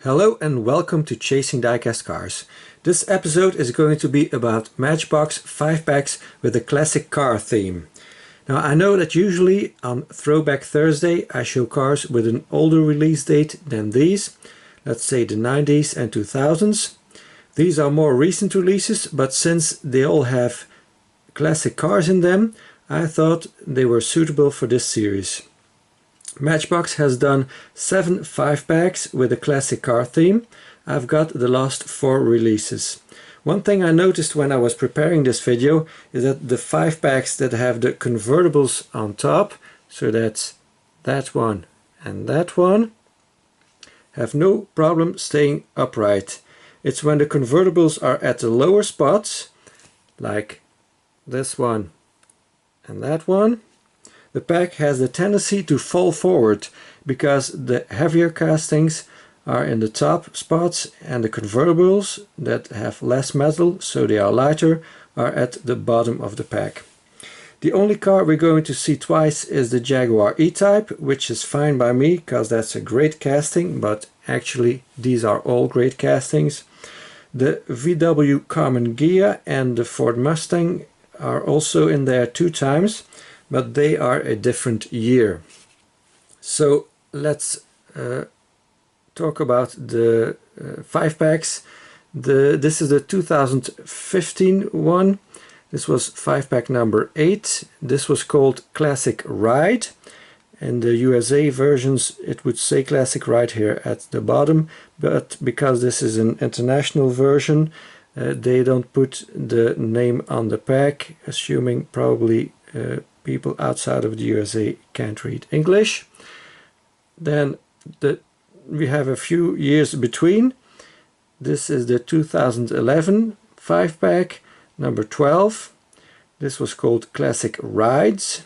Hello and welcome to Chasing Diecast Cars. This episode is going to be about Matchbox 5-packs with a classic car theme. Now I know that usually on Throwback Thursday I show cars with an older release date than these, let's say the 90s and 2000s. These are more recent releases, but since they all have classic cars in them, I thought they were suitable for this series. Matchbox has done 7 5-packs with a classic car theme. I've got the last 4 releases. One thing I noticed when I was preparing this video is that the 5-packs that have the convertibles on top, so that's that one and that one, have no problem staying upright. It's when the convertibles are at the lower spots, like this one and that one, the pack has the tendency to fall forward because the heavier castings are in the top spots and the convertibles that have less metal, so they are lighter, are at the bottom of the pack. The only car we're going to see twice is the Jaguar E-Type, which is fine by me because that's a great casting, but actually these are all great castings. The VW Karmann Ghia and the Ford Mustang are also in there 2 times, but they are a different year. So let's talk about the 5-packs. This is the 2015 one. This was 5-pack number 8. This was called Classic Ride. In the USA versions it would say Classic Ride here at the bottom, but because this is an international version, they don't put the name on the pack, assuming probably people outside of the USA can't read English. Then we have a few years between. This is the 2011 5-pack number 12. This was called Classic Rides.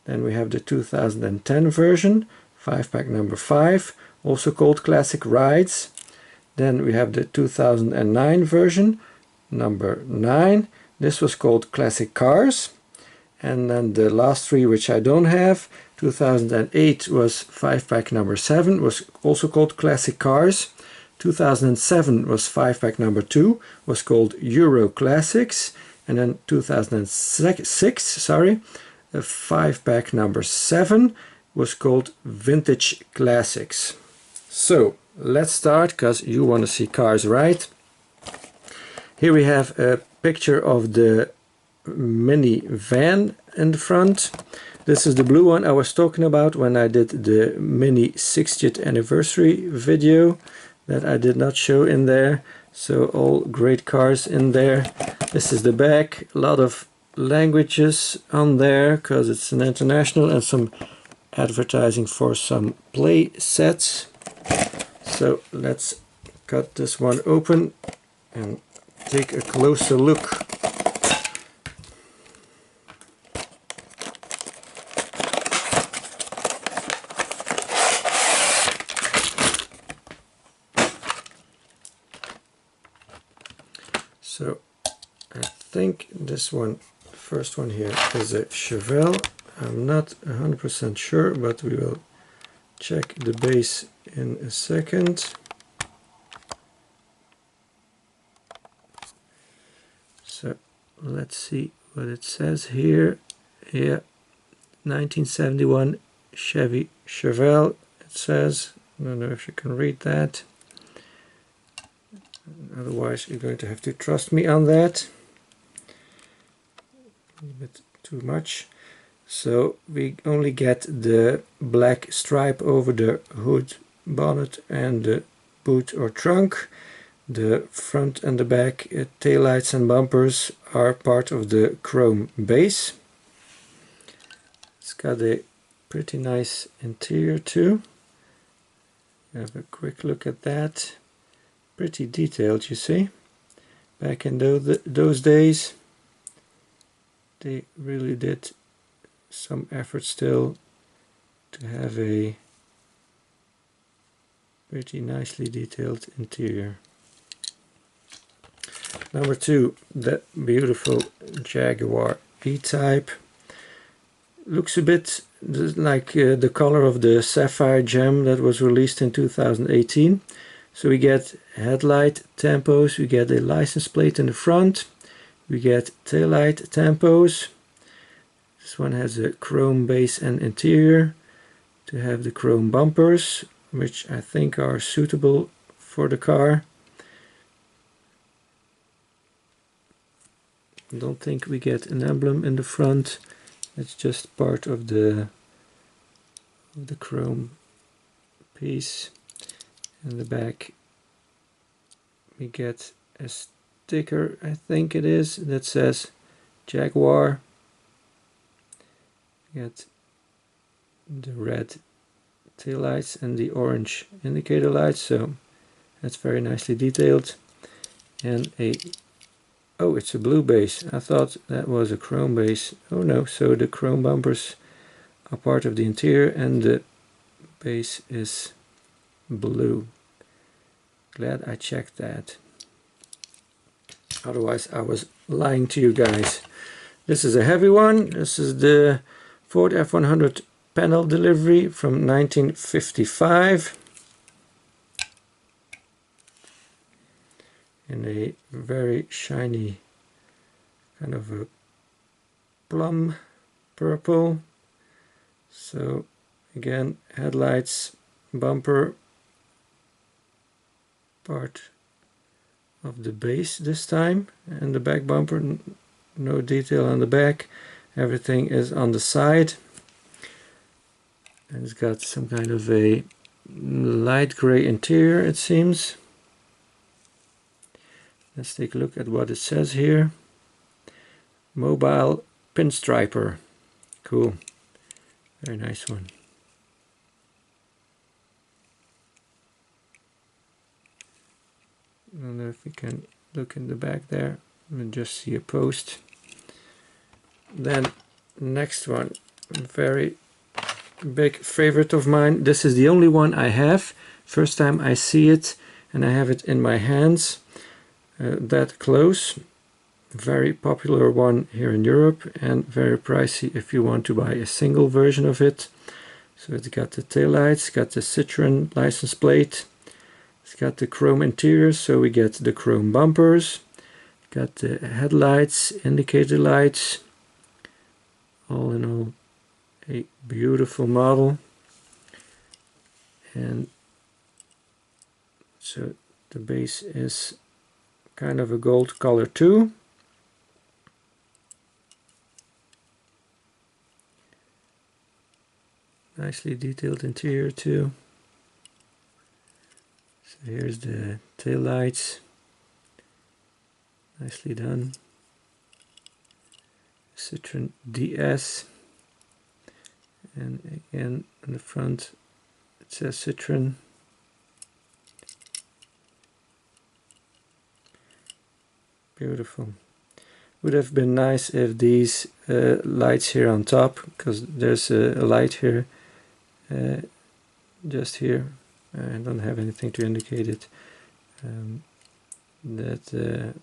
Then we have the 2010 version, 5-pack number 5, also called Classic Rides. Then we have the 2009 version, number 9. This was called Classic Cars. And then the last 3, which I don't have, 2008 was 5-pack number 7, was also called Classic Cars. 2007 was 5-pack number 2, was called Euro Classics. And then 2006, 5-pack number 7 was called Vintage Classics. So let's start, because you want to see cars, right? Here we have a picture of the mini van in the front. This is the blue one I was talking about when I did the mini 60th anniversary video that I did not show in there. So all great cars in there. This is the back, a lot of languages on there because it's an international, and some advertising for some play sets. So let's cut this one open and take a closer look. So I think this one, the first one here, is a Chevelle. I'm not 100% sure, but we will check the base in a second. So let's see what it says here. Yeah, 1971 Chevy Chevelle, it says. I don't know if you can read that. Otherwise you're going to have to trust me on that. A bit too much. So we only get the black stripe over the hood, bonnet and the boot or trunk. The front and the back taillights and bumpers are part of the chrome base. It's got a pretty nice interior too. Have a quick look at that. Pretty detailed, you see. Back in those days they really did some effort still to have a pretty nicely detailed interior. Number 2, the beautiful Jaguar DType. Looks a bit like the color of the Sapphire Gem that was released in 2018. So we get headlight tampos, we get a license plate in the front, we get taillight tampos. This one has a chrome base and interior to have the chrome bumpers, which I think are suitable for the car. I don't think we get an emblem in the front. It's just part of the chrome piece. In the back we get a sticker, I think it is, that says Jaguar. We get the red taillights and the orange indicator lights, so that's very nicely detailed. And oh, it's a blue base. I thought that was a chrome base. Oh no, so the chrome bumpers are part of the interior and the base is blue. Glad I checked that. Otherwise I was lying to you guys. This is a heavy one. This is the Ford F100 panel delivery from 1955. In a very shiny kind of a plum purple. So again, headlights, bumper, part of the base this time, and the back bumper, no detail on the back, everything is on the side. And it's got some kind of a light gray interior, it seems. Let's take a look at what it says here. Mobile pinstriper. Cool. Very nice one. I don't know if you can look in the back there and just see a post. Then next one, very big favorite of mine. This is the only one I have. First time I see it and I have it in my hands that close. Very popular one here in Europe and very pricey if you want to buy a single version of it. So it's got the taillights, got the Citroen license plate. It's got the chrome interior, so we get the chrome bumpers, got the headlights, indicator lights. All in all, a beautiful model. And so the base is kind of a gold color too. Nicely detailed interior too. So here's the tail lights, nicely done. Citroen DS, and again in the front it says Citroen. Beautiful. Would have been nice if these lights here on top, because there's a light here, just here. I don't have anything to indicate it. That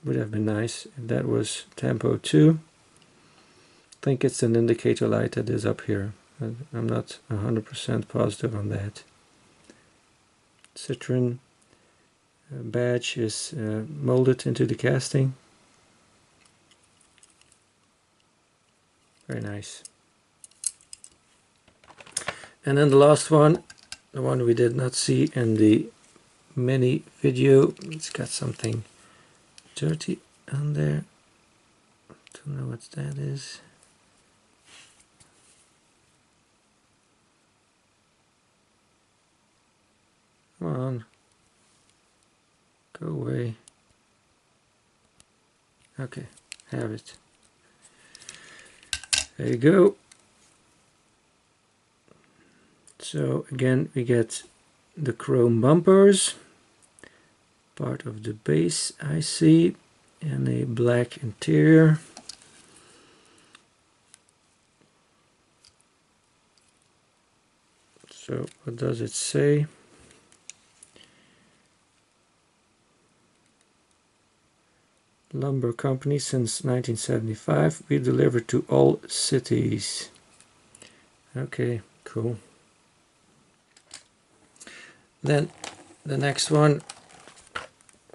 would have been nice if that was tempo 2. I think it's an indicator light that is up here. I'm not 100% positive on that. Citroen badge is molded into the casting. Very nice. And then the last one, the one we did not see in the mini video. It's got something dirty on there. Don't know what that is. Come on. Go away. Okay, have it. There you go. So again we get the chrome bumpers, part of the base I see, and a black interior. So what does it say? Lumber company since 1975. We deliver to all cities. Okay, cool. Then The next one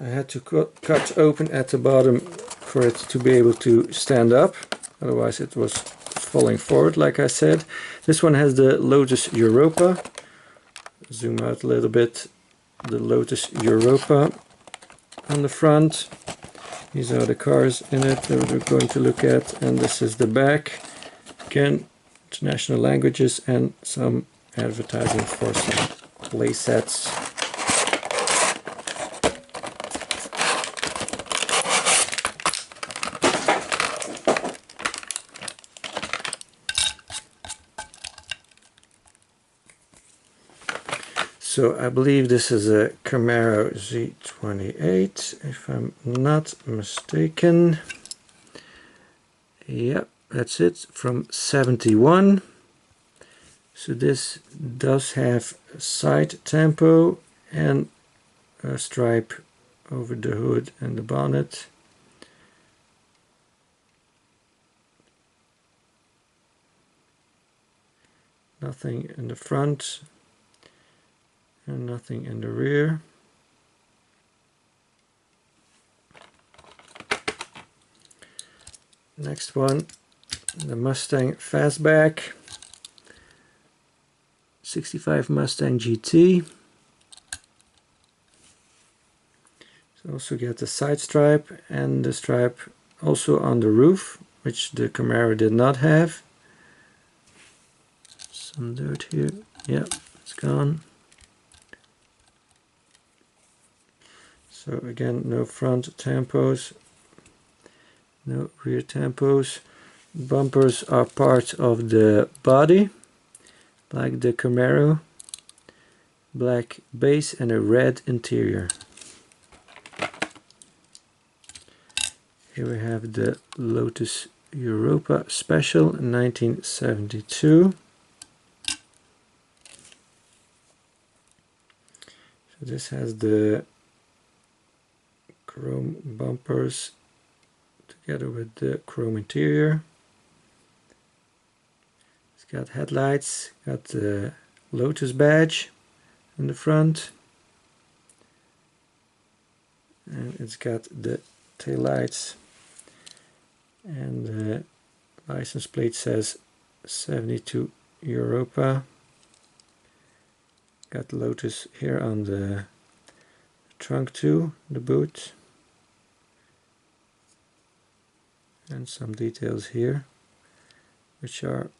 I had to cut open at the bottom for it to be able to stand up, otherwise it was falling forward like I said. This one has the Lotus Europa. Zoom out a little bit. The Lotus Europa on the front. These are the cars in it that we're going to look at, and this is the back. Again, international languages and some advertising for some play sets. So I believe this is a Camaro Z28, if I'm not mistaken. Yep, that's it, from 71. So this does have a side tempo and a stripe over the hood and the bonnet. Nothing in the front and nothing in the rear. Next one, the Mustang Fastback 65 Mustang GT. So also get the side stripe and the stripe also on the roof, which the Camaro did not have. Some dirt here, yeah, it's gone. So again, no front tampos, no rear tampos. Bumpers are part of the body, like the Camaro. Black base and a red interior. Here we have the Lotus Europa Special 1972. So this has the chrome bumpers together with the chrome interior. It's got headlights, got the Lotus badge in the front, and it's got the tail lights, and the license plate says 72 Europa. Got Lotus here on the trunk too, the boot, and some details here which are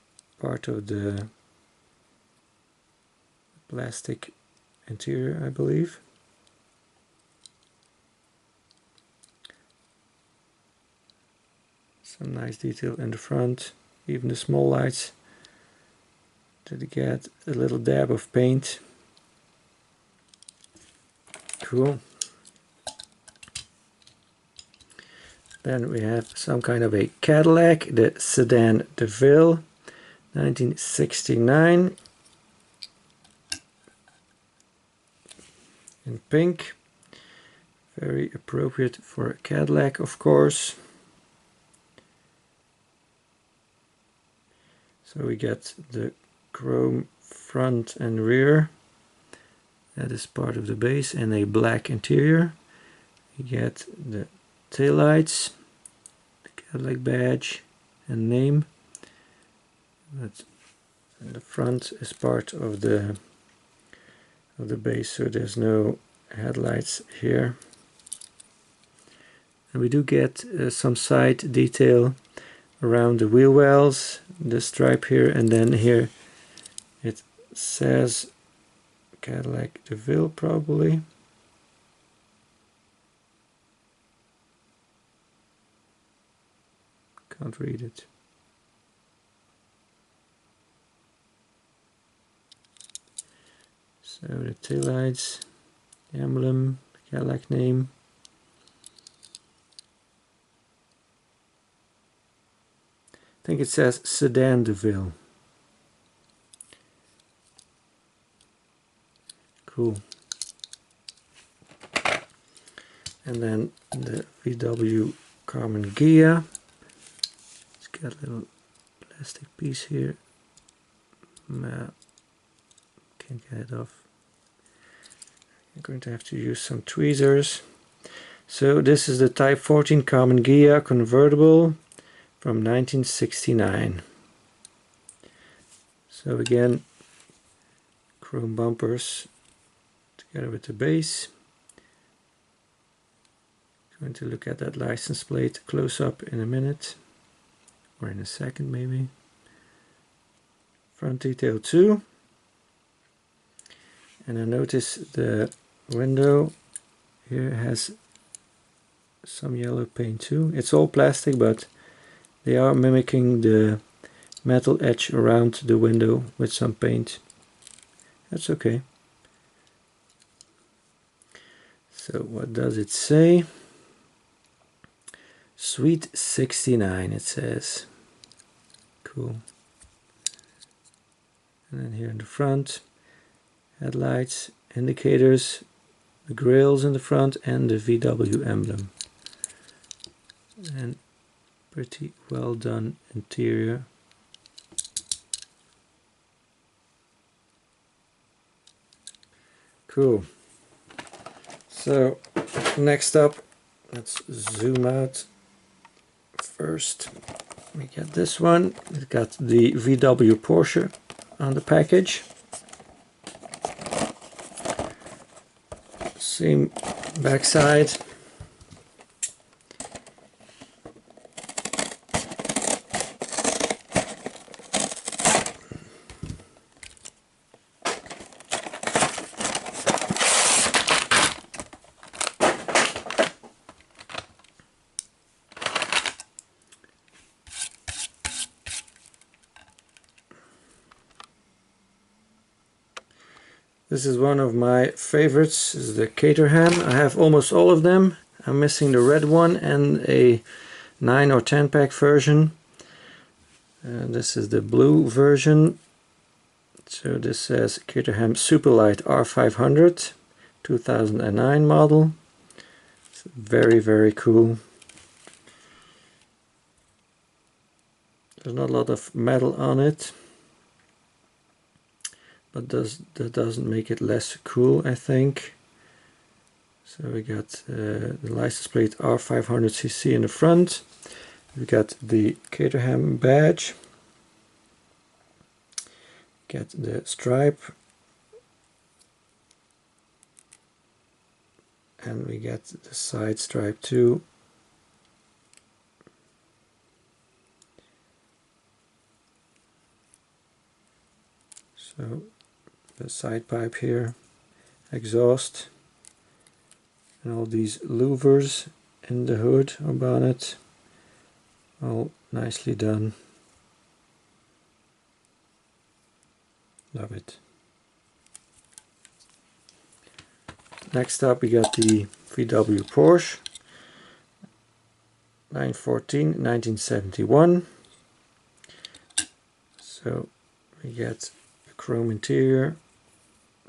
part of the plastic interior, I believe. Some nice detail in the front, even the small lights that get a little dab of paint. Cool. Then we have some kind of a Cadillac, the Sedan Deville 1969 in pink. Very appropriate for a Cadillac, of course. So we get the chrome front and rear. That is part of the base, and a black interior. You get the taillights, the Cadillac badge and name. But the front is part of the base, so there's no headlights here. And we do get some side detail around the wheel wells, the stripe here, and then here it says Cadillac Deville probably. Can't read it. So the taillights, the emblem, the Cadillac name. I think it says Sedan Deville. Cool. And then the VW Karmann Ghia. It's got a little plastic piece here. Can't get it off. going to have to use some tweezers. So this is the Type 14 Karmann Ghia convertible from 1969. So again, chrome bumpers together with the base. Going to look at that license plate close up in a minute, or in a second maybe. Front detail too. And I notice the window here has some yellow paint too. It's all plastic, but they are mimicking the metal edge around the window with some paint. That's okay. So what does it say? Sweet 69 it says. Cool. And then here in the front, headlights, indicators, the grills in the front and the VW emblem. And pretty well done interior. Cool. So next up, let's zoom out. First we get this one. It got the VW Porsche on the package. Same backside. This is one of my favorites, is the Caterham. I have almost all of them. I'm missing the red one and a 9 or 10 pack version. This is the blue version. So this says Caterham Superlight R500 2009 model. It's very, very cool. There's not a lot of metal on it, but that doesn't make it less cool, I think. So we got the license plate R500cc in the front. We got the Caterham badge. Get the stripe. And we get the side stripe too. So the side pipe here, exhaust, and all these louvers in the hood or bonnet, all nicely done. Love it. Next up we got the VW Porsche 914 1971. So we get a chrome interior,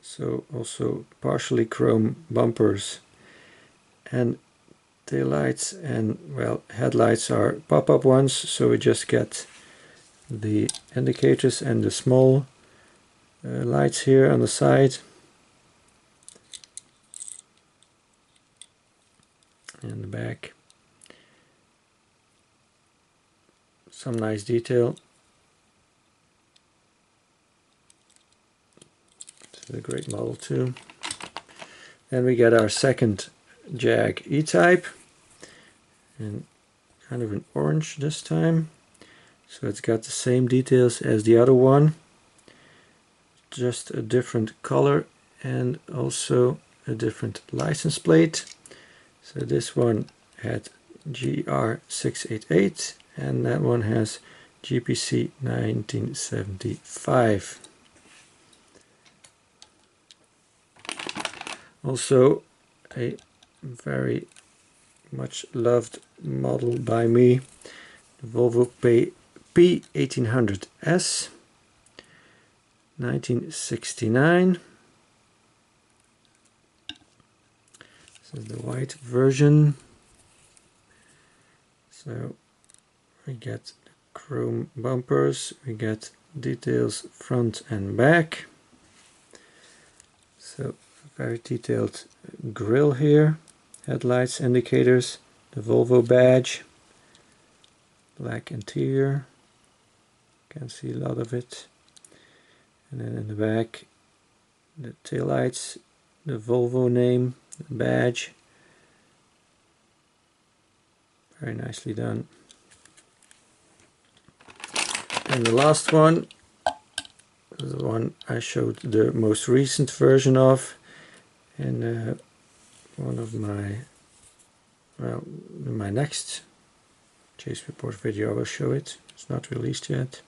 so also partially chrome bumpers and taillights, and well, headlights are pop-up ones, so we just get the indicators and the small lights here on the side. In the back, some nice detail. It's a great model too. Then we get our second Jag E-Type, and kind of an orange this time. So it's got the same details as the other one, just a different color and also a different license plate. So this one had GR688 and that one has GPC 1975. Also a very much loved model by me, the Volvo P1800S 1969. This is the white version. So we get chrome bumpers, we get details front and back. So very detailed grille here, headlights, indicators, the Volvo badge, black interior, can see a lot of it, and then in the back the taillights, the Volvo name, the badge, very nicely done. And the last one is the one I showed the most recent version of in one of my, well, in my next chase report video I will show it. It's not released yet.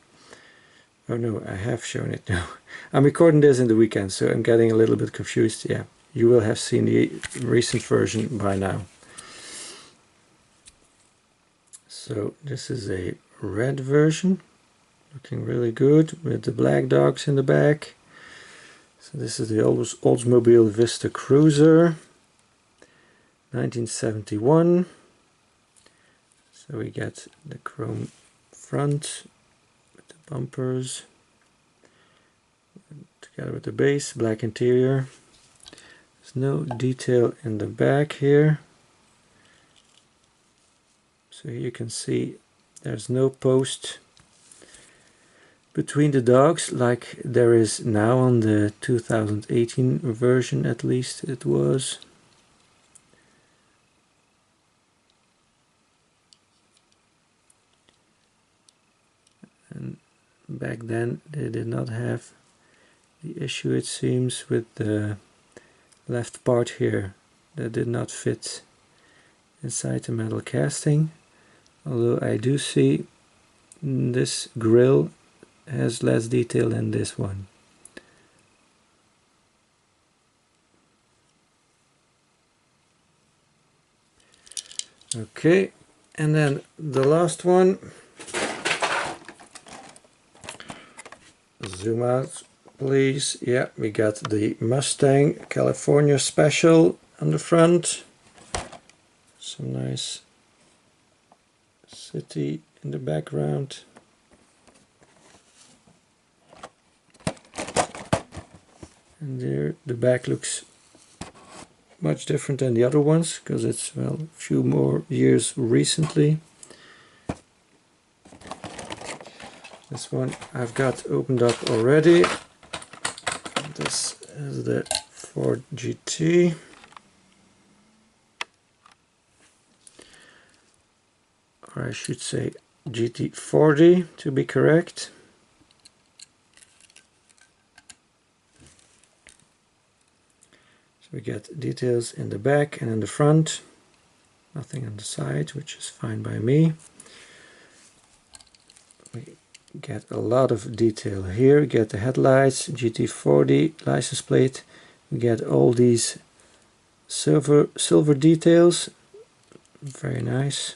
Oh no, I have shown it now. I'm recording this in the weekend, so I'm getting a little bit confused. Yeah, you will have seen the recent version by now. So this is a red version, looking really good with the black dogs in the back. So this is the Oldsmobile Vista Cruiser, 1971. So we get the chrome front with the bumpers, together with the base, black interior. There's no detail in the back here. So here you can see there's no post between the dogs like there is now on the 2018 version, at least it was. And back then they did not have the issue, it seems, with the left part here that did not fit inside the metal casting. Although I do see this grille has less detail than this one. Okay, and then the last one. Zoom out, please. Yeah, we got the Mustang California Special on the front. Some nice city in the background. And there the back looks much different than the other ones because it's, well, a few more years recently. This one I've got opened up already. This is the Ford GT. Or I should say GT40 to be correct. So we get details in the back and in the front. Nothing on the side, which is fine by me. We get a lot of detail here. We get the headlights, GT40 license plate. We get all these silver details, very nice.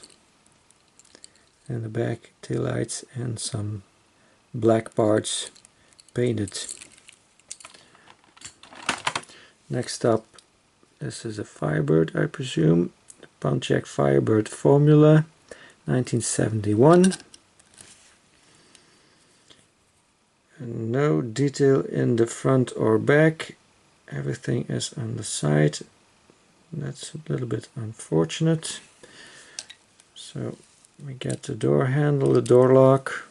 And the back, taillights and some black parts painted. Next up, this is a Firebird, I presume, the Pontiac Firebird Formula, 1971. And no detail in the front or back, everything is on the side. That's a little bit unfortunate. So we get the door handle, the door lock.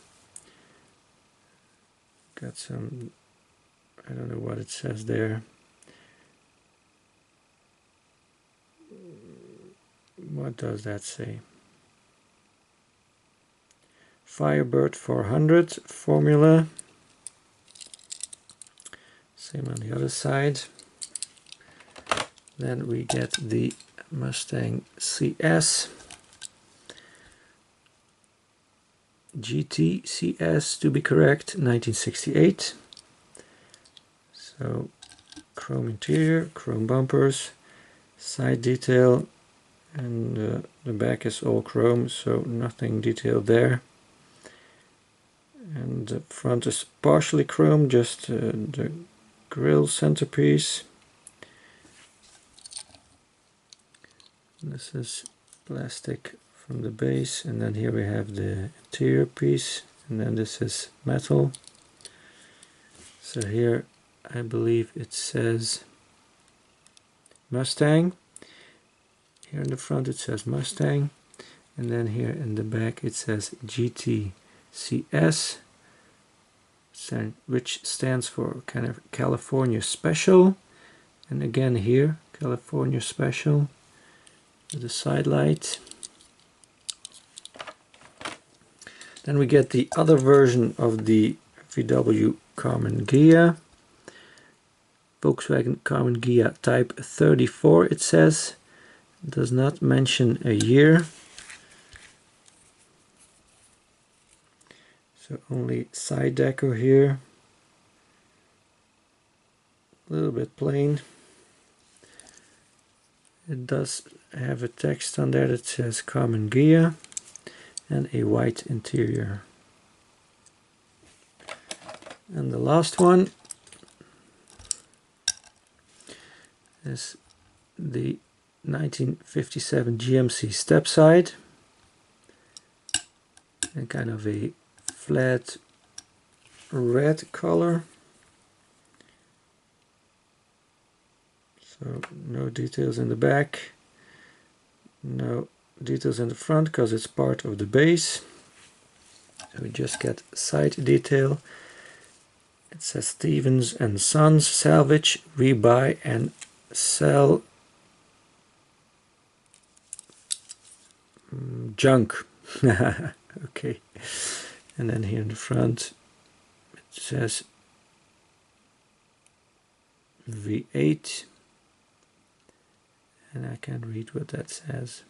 Got some, I don't know what it says there. What does that say? Firebird 400 Formula. Same on the other side. Then we get the Mustang CS. GT CS to be correct, 1968. So chrome interior, chrome bumpers, side detail, and the back is all chrome, so nothing detailed there. And the front is partially chrome, just the grille centerpiece. This is plastic from the base, and then here we have the interior piece, and then this is metal. So here I believe it says Mustang. Here in the front it says Mustang, and then here in the back it says GT CS, which stands for kind of California Special. And again here, California Special with the side light. Then we get the other version of the VW Karmann Ghia, Volkswagen Karmann Ghia Type 34 it says. It does not mention a year. So only side deco here. A little bit plain. It does have a text on there that says Karmann Ghia and a white interior. And the last one is the 1957 GMC Stepside, and kind of a flat red color. So no details in the back, no details in the front because it's part of the base. So we just get side detail. It says Stevens and Sons Salvage, Rebuy and Sell Junk. Okay. And then here in the front it says V8, and I can't read what that says.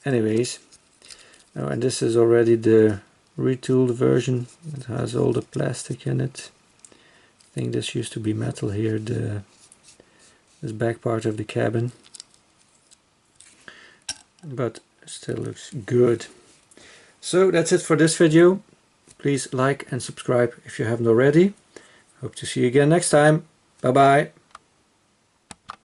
Anyways, oh, and this is already the retooled version. It has all the plastic in it. I think this used to be metal here, this back part of the cabin, but still looks good. So that's it for this video. Please like and subscribe if you haven't already. Hope to see you again next time. Bye bye.